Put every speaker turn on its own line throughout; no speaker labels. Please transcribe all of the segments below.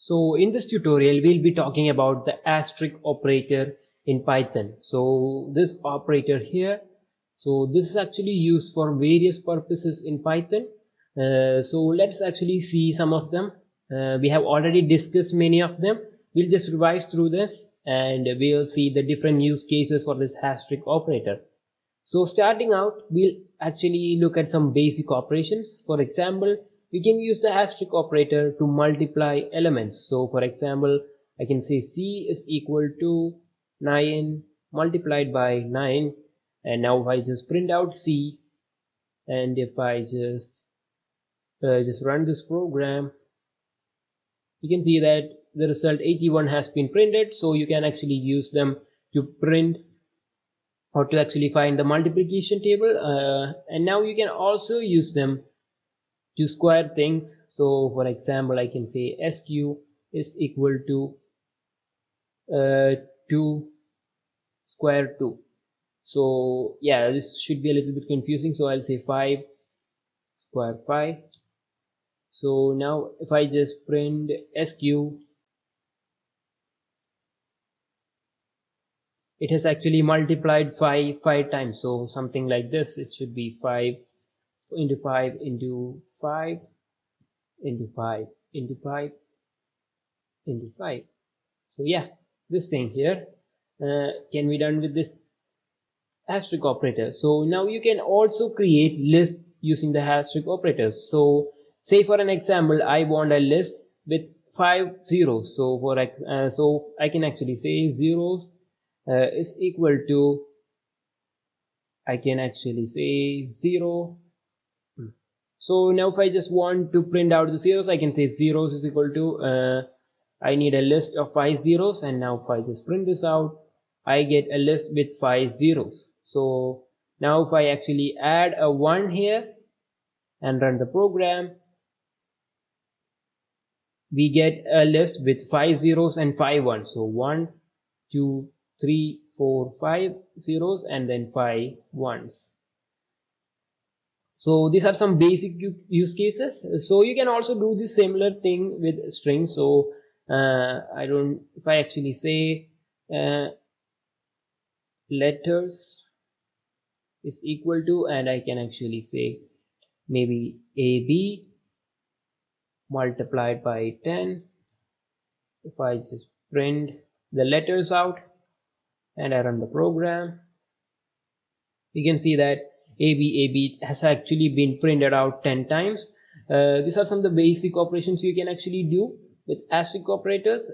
So in this tutorial, we'll be talking about the asterisk operator in Python. So this operator here, so this is actually used for various purposes in Python. So let's actually see some of them. We have already discussed many of them. We'll just revise through this and we'll see the different use cases for this asterisk operator. So starting out, we'll actually look at some basic operations. For example, we can use the asterisk operator to multiply elements. So for example, I can say C is equal to 9 multiplied by 9. And now if I just print out C, and if I just run this program, you can see that the result 81 has been printed. So you can actually use them to print or to actually find the multiplication table, and now you can also use them to square things. So for example, I can say SQ is equal to 2 square 2. So yeah, this should be a little bit confusing, so I'll say 5 square 5. So now if I just print SQ, it has actually multiplied 5 times. So something like this, it should be 5 into 5 into 5 into 5 into 5 into 5. So yeah, this thing here can be done with this asterisk operator. So now you can also create lists using the asterisk operators. So say for an example, I want a list with 5 zeros. So so I can actually say zeros is equal to, I can actually say 0. So now if I just want to print out the zeros, I can say zeros is equal to I need a list of 5 zeros, and now if I just print this out, I get a list with 5 zeros. So now if I actually add a 1 here and run the program, we get a list with 5 zeros and 5 ones. So 1, 2, 3, 4, 5 zeros and then 5 ones. So these are some basic use cases. So you can also do the similar thing with strings. So if I actually say letters is equal to, and I can actually say maybe AB multiplied by 10. If I just print the letters out and I run the program, you can see that AB has actually been printed out 10 times. These are some of the basic operations you can actually do with asterisk operators.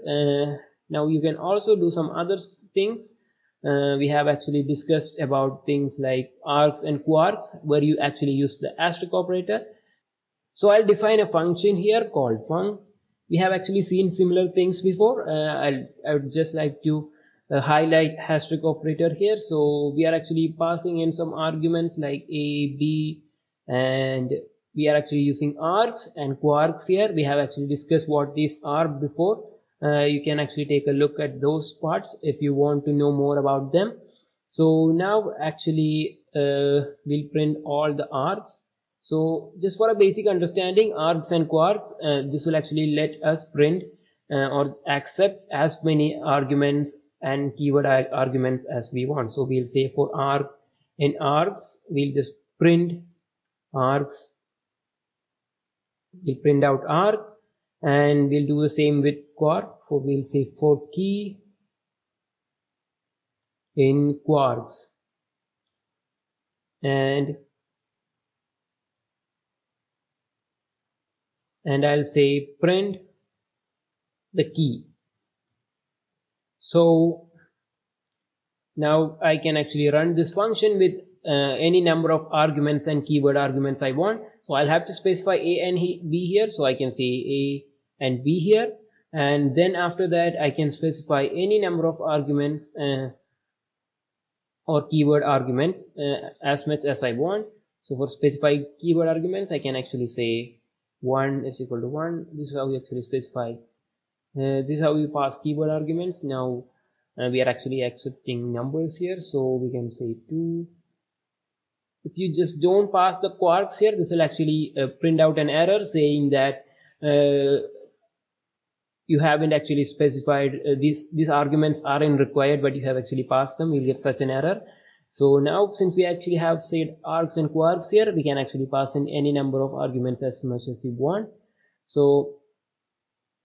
Now you can also do some other things. We have actually discussed about things like args and quarks, where you actually use the asterisk operator. So I'll define a function here called func. We have actually seen similar things before. I would just like to highlight asterisk operator here. So we are actually passing in some arguments like a, b, and we are actually using args and quarks here. We have actually discussed what these are before. You can actually take a look at those parts if you want to know more about them. So now actually we'll print all the args. So just for a basic understanding, args and quarks, this will actually let us print or accept as many arguments and keyword arguments as we want. So we'll say for arg, in args, we'll just print args. We'll print out arg, and we'll do the same with quark. So we'll say for key in quarks, and I'll say print the key. So now I can actually run this function with any number of arguments and keyword arguments I want. So I'll have to specify a and b here. So I can say a and b here, and then after that I can specify any number of arguments or keyword arguments as much as I want. So for specified keyword arguments, I can actually say 1 is equal to 1. This is how we actually specify. This is how we pass keyword arguments. Now we are actually accepting numbers here, so we can say 2. If you just don't pass the quarks here, this will actually print out an error saying that you haven't actually specified these arguments aren't required, but you have actually passed them, you'll get such an error. So now, since we actually have said args and quarks here, we can actually pass in any number of arguments as much as you want. So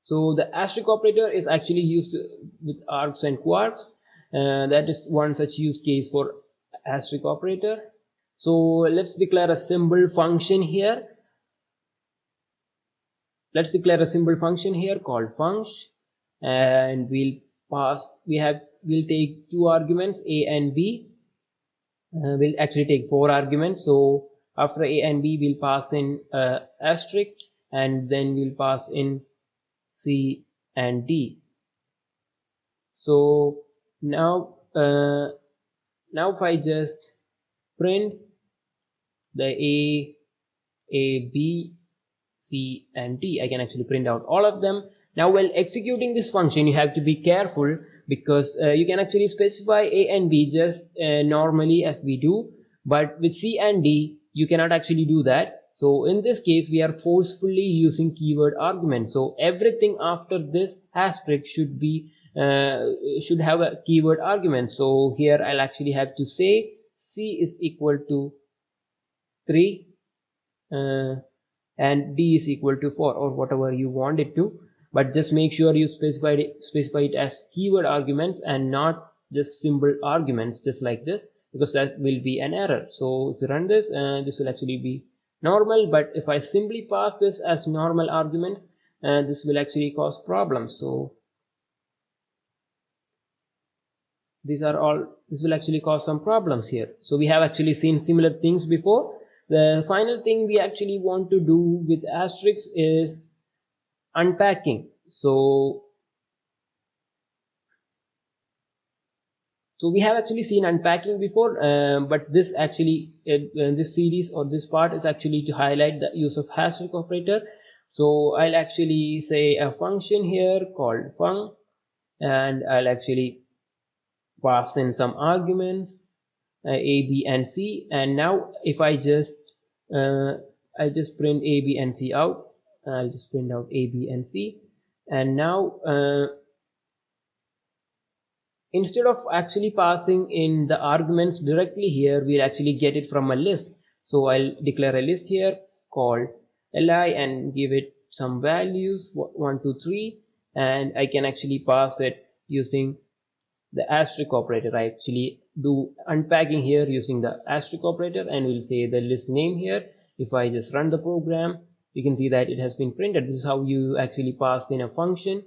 the asterisk operator is actually used with args and quarks. That is one such use case for asterisk operator. So let's declare a symbol function here. Let's declare a symbol function here called function, and we'll take two arguments, a and b. We'll actually take four arguments. So after a and b, we'll pass in asterisk, and then we'll pass in c and d. So now if I just print the a, b, c and d, I can actually print out all of them. Now while executing this function, you have to be careful, because you can actually specify a and b just normally as we do, but with c and d you cannot actually do that. So in this case, we are forcefully using keyword arguments. So everything after this asterisk should have a keyword argument. So here I'll actually have to say c is equal to 3 and d is equal to 4, or whatever you want it to, but just make sure you specify it as keyword arguments and not just symbol arguments, just like this, because that will be an error. So if you run this, this will actually be normal, but if I simply pass this as normal arguments, this will actually cause problems. So this will actually cause some problems here. So we have actually seen similar things before. The final thing we actually want to do with asterisks is unpacking. So we have actually seen unpacking before, but this actually this series or this part is actually to highlight the use of asterisk operator. So I'll actually say a function here called func, and I'll actually pass in some arguments a, b and c, and now if I just print a, b and c out, I'll just print out a, b and c, and now instead of actually passing in the arguments directly here, we'll actually get it from a list. So I'll declare a list here called li and give it some values 1 2 3, and I can actually pass it using the asterisk operator. I actually do unpacking here using the asterisk operator, and we'll say the list name here. If I just run the program, you can see that it has been printed. This is how you actually pass in a function,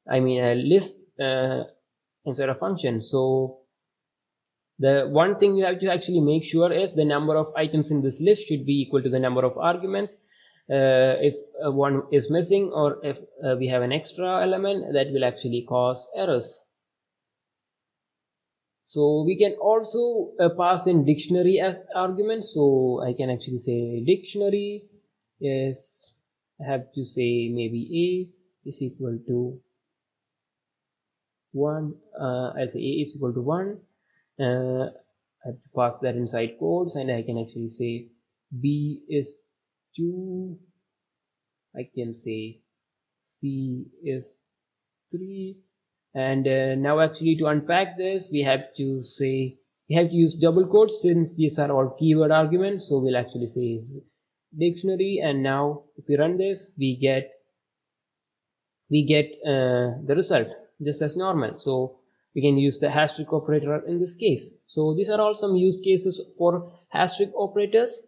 I mean a list inside a function. So the one thing you have to actually make sure is the number of items in this list should be equal to the number of arguments. If one is missing, or if we have an extra element, that will actually cause errors. So we can also pass in dictionary as argument. So I can actually say dictionary is, I have to say maybe a is equal to 1. I'll say a is equal to 1. I have to pass that inside quotes, and I can actually say b is 2. I can say c is 3. And now actually to unpack this, we have to use double quotes, since these are all keyword arguments. So we'll actually say dictionary, and now if we run this, we get the result just as normal. So we can use the asterisk operator in this case. So these are all some use cases for asterisk operators.